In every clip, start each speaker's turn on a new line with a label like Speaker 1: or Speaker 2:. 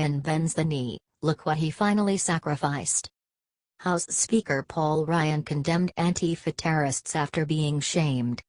Speaker 1: Ryan bends the knee, look what he finally sacrificed. House Speaker Paul Ryan condemned Antifa terrorists after being shamed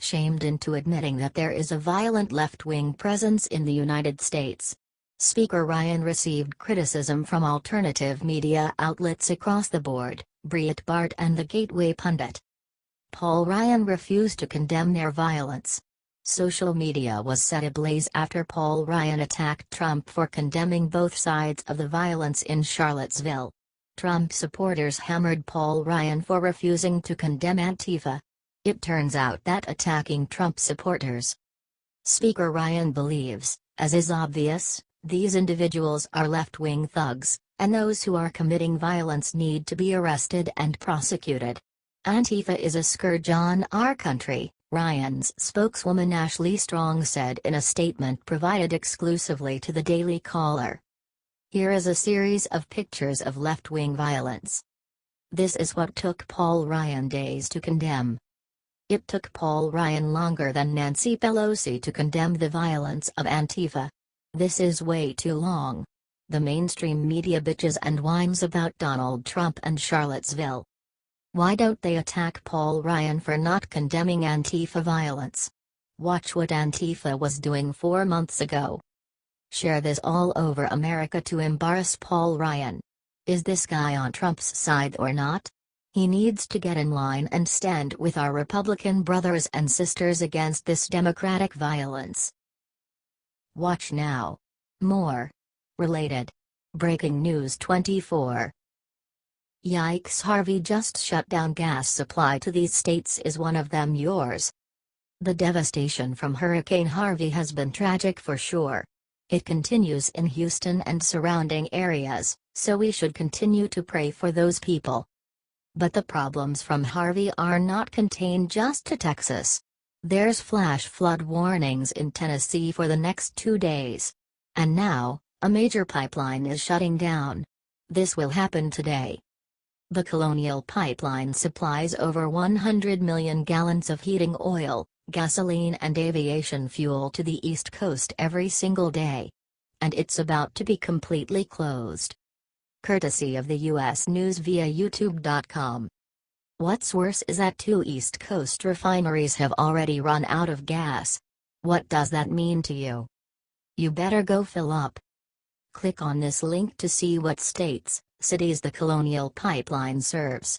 Speaker 1: into admitting that there is a violent left-wing presence in the United States. Speaker Ryan received criticism from alternative media outlets across the board, Breitbart and the Gateway Pundit. Paul Ryan refused to condemn their violence. Social media was set ablaze after Paul Ryan attacked Trump for condemning both sides of the violence in Charlottesville. Trump supporters hammered Paul Ryan for refusing to condemn Antifa. It turns out that attacking Trump supporters. Speaker Ryan believes, as is obvious, these individuals are left-wing thugs, and those who are committing violence need to be arrested and prosecuted. Antifa is a scourge on our country, Ryan's spokeswoman Ashley Strong said in a statement provided exclusively to the Daily Caller. Here is a series of pictures of left-wing violence. This is what took Paul Ryan days to condemn. It took Paul Ryan longer than Nancy Pelosi to condemn the violence of Antifa. This is way too long. The mainstream media bitches and whines about Donald Trump and Charlottesville. Why don't they attack Paul Ryan for not condemning Antifa violence? Watch what Antifa was doing 4 months ago. Share this all over America to embarrass Paul Ryan. Is this guy on Trump's side or not? He needs to get in line and stand with our Republican brothers and sisters against this Democratic violence. Watch now. More. Related. Breaking News 24. Yikes, Harvey just shut down gas supply to these states. Is one of them yours? The devastation from Hurricane Harvey has been tragic for sure. It continues in Houston and surrounding areas, so we should continue to pray for those people. But the problems from Harvey are not contained just to Texas. There's flash flood warnings in Tennessee for the next 2 days. And now, a major pipeline is shutting down. This will happen today. The Colonial Pipeline supplies over 100 million gallons of heating oil, gasoline and aviation fuel to the East Coast every single day. And it's about to be completely closed. Courtesy of the U.S. News via YouTube.com. What's worse is that 2 East Coast refineries have already run out of gas. What does that mean to you? You better go fill up. Click on this link to see what states, cities the Colonial Pipeline serves.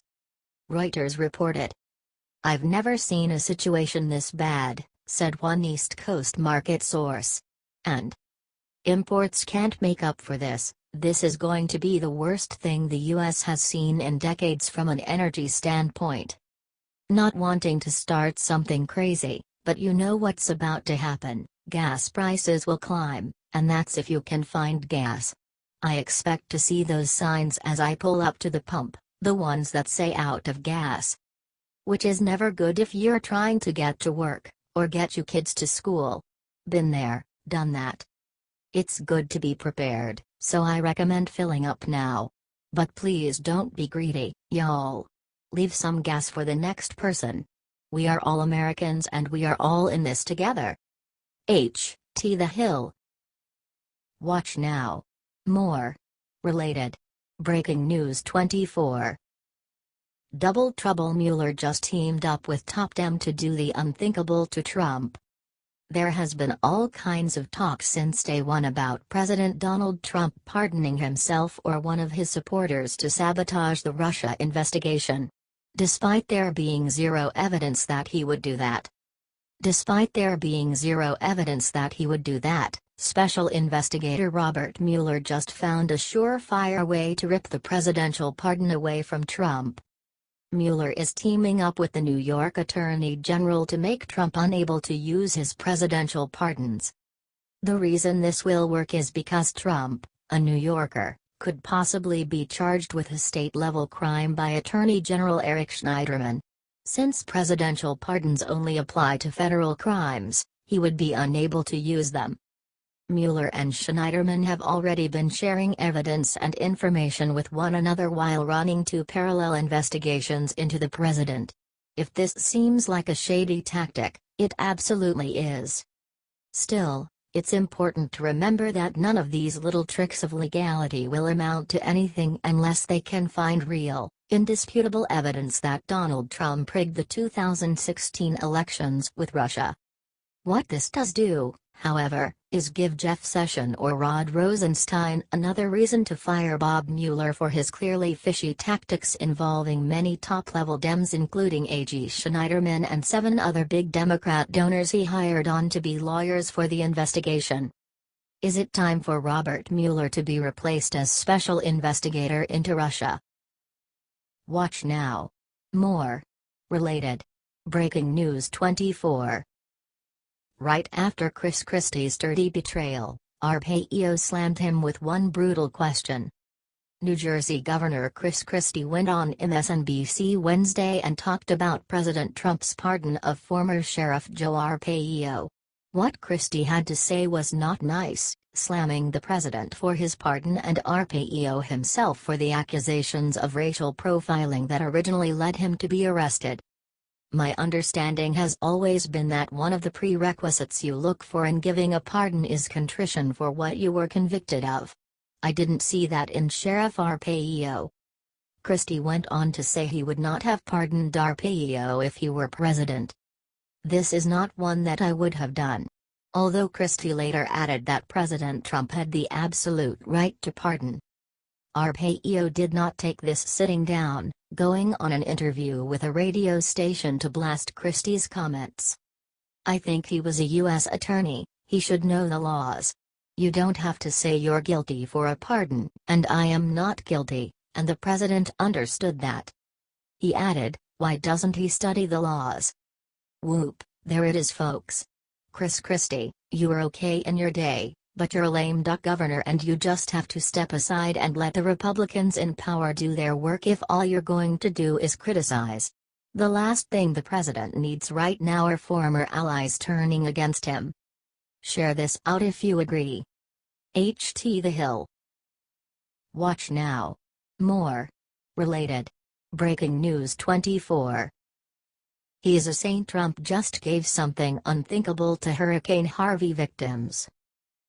Speaker 1: Reuters reported. I've never seen a situation this bad, said one East Coast market source. And imports can't make up for this. This is going to be the worst thing the U.S. has seen in decades from an energy standpoint. Not wanting to start something crazy, but you know what's about to happen. Gas prices will climb, and that's if you can find gas. I expect to see those signs as I pull up to the pump, the ones that say out of gas. Which is never good if you're trying to get to work, or get your kids to school. Been there, done that. It's good to be prepared, so I recommend filling up now. But please don't be greedy, y'all. Leave some gas for the next person. We are all Americans and we are all in this together. H.T. The Hill. Watch now. More. Related. Breaking News 24. Double trouble. Mueller just teamed up with Top Dem to do the unthinkable to Trump. There has been all kinds of talk since day one about President Donald Trump pardoning himself or one of his supporters to sabotage the Russia investigation. Despite there being zero evidence that he would do that. Special investigator Robert Mueller just found a surefire way to rip the presidential pardon away from Trump. Mueller is teaming up with the New York Attorney General to make Trump unable to use his presidential pardons. The reason this will work is because Trump, a New Yorker, could possibly be charged with a state-level crime by Attorney General Eric Schneiderman. Since presidential pardons only apply to federal crimes, he would be unable to use them. Mueller and Schneiderman have already been sharing evidence and information with one another while running 2 parallel investigations into the president. If this seems like a shady tactic, it absolutely is. Still, It's important to remember that none of these little tricks of legality will amount to anything unless they can find real, indisputable evidence that Donald Trump rigged the 2016 elections with Russia. What this does do, however, is give Jeff Sessions or Rod Rosenstein another reason to fire Bob Mueller for his clearly fishy tactics involving many top-level Dems including A.G. Schneiderman and 7 other big Democrat donors he hired on to be lawyers for the investigation. Is it time for Robert Mueller to be replaced as special investigator into Russia? Watch now. More. Related. Breaking News 24. Right after Chris Christie's dirty betrayal, Arpaio slammed him with one brutal question. New Jersey Governor Chris Christie went on MSNBC Wednesday and talked about President Trump's pardon of former Sheriff Joe Arpaio. What Christie had to say was not nice, slamming the president for his pardon and Arpaio himself for the accusations of racial profiling that originally led him to be arrested. My understanding has always been that one of the prerequisites you look for in giving a pardon is contrition for what you were convicted of. I didn't see that in Sheriff Arpaio. Christie went on to say he would not have pardoned Arpaio if he were president. This is not one that I would have done. Although Christie later added that President Trump had the absolute right to pardon. Arpaio did not take this sitting down, going on an interview with a radio station to blast Christie's comments. I think he was a U.S. attorney, he should know the laws. You don't have to say you're guilty for a pardon, and I am not guilty, and the president understood that. He added, why doesn't he study the laws? Whoop, there it is folks. Chris Christie, you were okay in your day, but you're a lame duck governor and you just have to step aside and let the Republicans in power do their work if all you're going to do is criticize. The last thing the president needs right now are former allies turning against him. Share this out if you agree. HT The Hill. Watch now. More. Related. Breaking News 24. He's a saint. Trump just gave something unthinkable to Hurricane Harvey victims.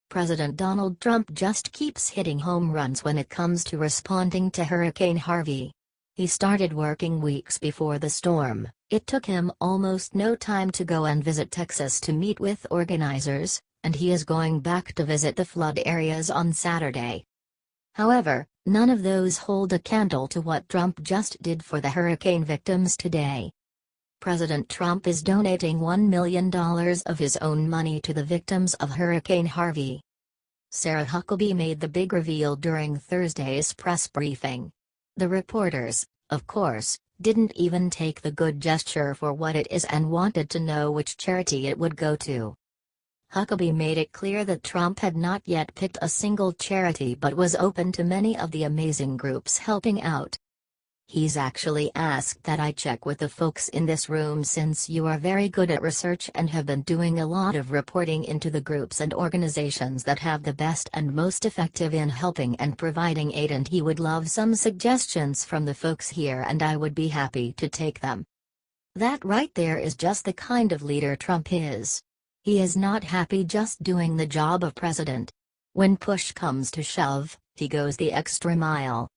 Speaker 1: President Donald Trump just keeps hitting home runs when it comes to responding to Hurricane Harvey. He started working weeks before the storm. It took him almost no time to go and visit Texas to meet with organizers, and he is going back to visit the flood areas on Saturday. However, none of those hold a candle to what Trump just did for the hurricane victims today. President Trump is donating $1 million of his own money to the victims of Hurricane Harvey. Sarah Huckabee made the big reveal during Thursday's press briefing. The reporters, of course, didn't even take the good gesture for what it is and wanted to know which charity it would go to. Huckabee made it clear that Trump had not yet picked a single charity but was open to many of the amazing groups helping out. He's actually asked that I check with the folks in this room since you are very good at research and have been doing a lot of reporting into the groups and organizations that have the best and most effective in helping and providing aid, and he would love some suggestions from the folks here and I would be happy to take them. That right there is just the kind of leader Trump is. He is not happy just doing the job of president. When push comes to shove, he goes the extra mile.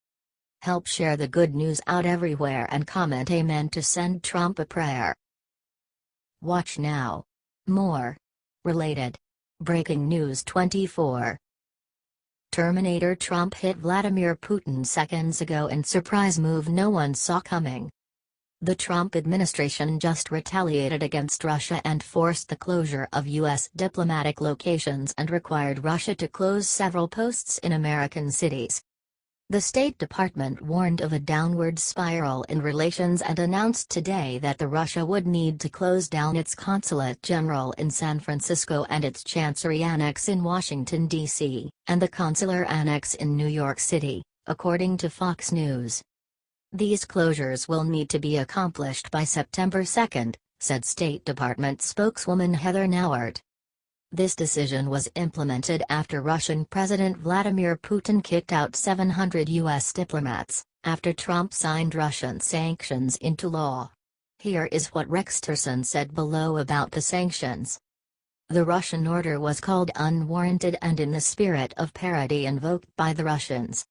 Speaker 1: Help share the good news out everywhere and comment amen to send Trump a prayer. Watch now. More. Related. Breaking News 24. Terminator Trump hit Vladimir Putin seconds ago in surprise move no one saw coming. The Trump administration just retaliated against Russia and forced the closure of U.S. diplomatic locations and required Russia to close several posts in American cities. The State Department warned of a downward spiral in relations and announced today that Russia would need to close down its consulate general in San Francisco and its Chancery Annex in Washington, D.C., and the Consular Annex in New York City, according to Fox News. These closures will need to be accomplished by September 2, said State Department spokeswoman Heather Nauert. This decision was implemented after Russian President Vladimir Putin kicked out 700 U.S. diplomats, after Trump signed Russian sanctions into law. Here is what Rex Tillerson said below about the sanctions. The Russian order was called unwarranted and in the spirit of parody invoked by the Russians.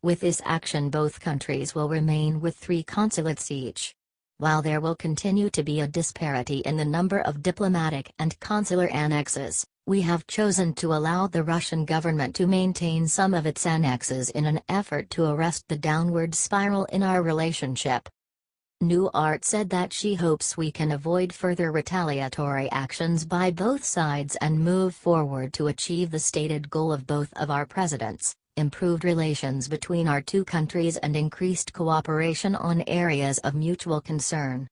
Speaker 1: With this action, both countries will remain with 3 consulates each. While there will continue to be a disparity in the number of diplomatic and consular annexes, we have chosen to allow the Russian government to maintain some of its annexes in an effort to arrest the downward spiral in our relationship. New Art said that she hopes we can avoid further retaliatory actions by both sides and move forward to achieve the stated goal of both of our presidents: improved relations between our 2 countries and increased cooperation on areas of mutual concern.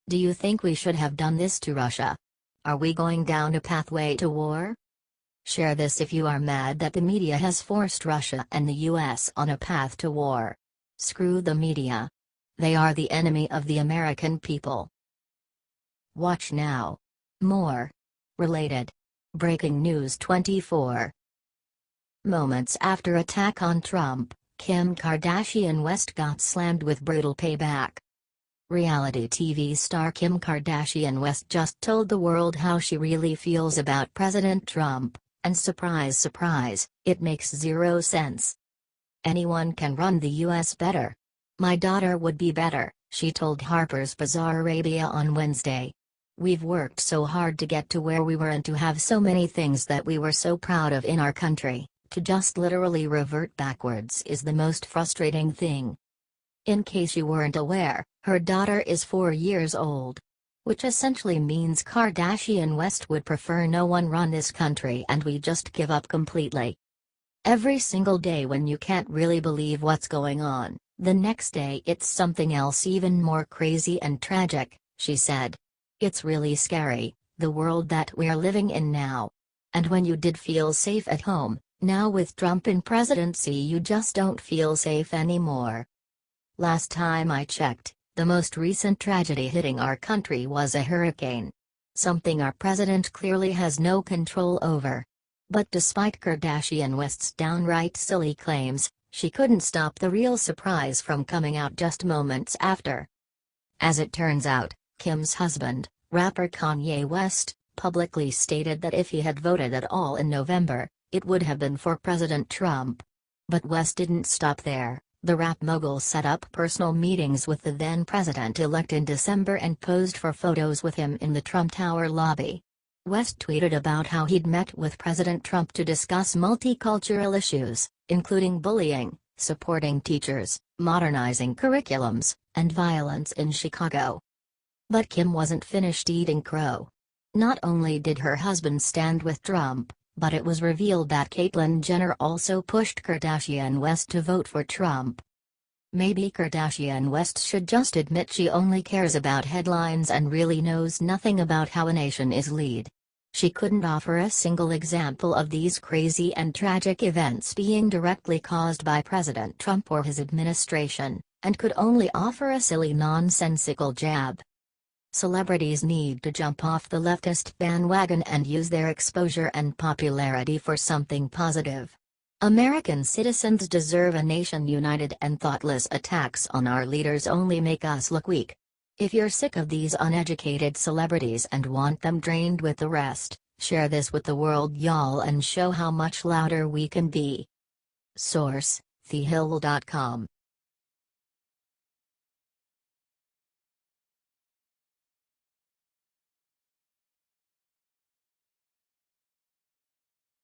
Speaker 1: Do you think we should have done this to Russia? Are we going down a pathway to war? Share this if you are mad that the media has forced Russia and the US on a path to war. Screw the media. They are the enemy of the American people. Watch now. More. Related. Breaking News 24. Moments after attack on Trump, Kim Kardashian West got slammed with brutal payback. Reality TV star Kim Kardashian West just told the world how she really feels about President Trump, and surprise surprise, it makes 0 sense. Anyone can run the US better. My daughter would be better, she told Harper's Bazaar Arabia on Wednesday. We've worked so hard to get to where we were and to have so many things that we were so proud of in our country. To just literally revert backwards is the most frustrating thing. In case you weren't aware, her daughter is 4 years old. Which essentially means Kardashian West would prefer no one run this country and we just give up completely. Every single day when you can't really believe what's going on, the next day it's something else even more crazy and tragic, she said. It's really scary, the world that we're living in now. And when you did feel safe at home, now with Trump in presidency you just don't feel safe anymore. Last time I checked, the most recent tragedy hitting our country was a hurricane. Something our president clearly has no control over. But despite Kardashian West's downright silly claims, she couldn't stop the real surprise from coming out just moments after. As it turns out, Kim's husband, rapper Kanye West, publicly stated that if he had voted at all in November, it would have been for President Trump. But West didn't stop there. The rap mogul set up personal meetings with the then president-elect in December and posed for photos with him in the Trump Tower lobby. West tweeted about how he'd met with President Trump to discuss multicultural issues, including bullying, supporting teachers, modernizing curriculums, and violence in Chicago. But Kim wasn't finished eating crow. Not only did her husband stand with Trump, but it was revealed that Caitlyn Jenner also pushed Kardashian West to vote for Trump. Maybe Kardashian West should just admit she only cares about headlines and really knows nothing about how a nation is led. She couldn't offer a single example of these crazy and tragic events being directly caused by President Trump or his administration, and could only offer a silly nonsensical jab. Celebrities need to jump off the leftist bandwagon and use their exposure and popularity for something positive. American citizens deserve a nation united, and thoughtless attacks on our leaders only make us look weak. If you're sick of these uneducated celebrities and want them drained with the rest, share this with the world, y'all, and show how much louder we can be. Source: thehill.com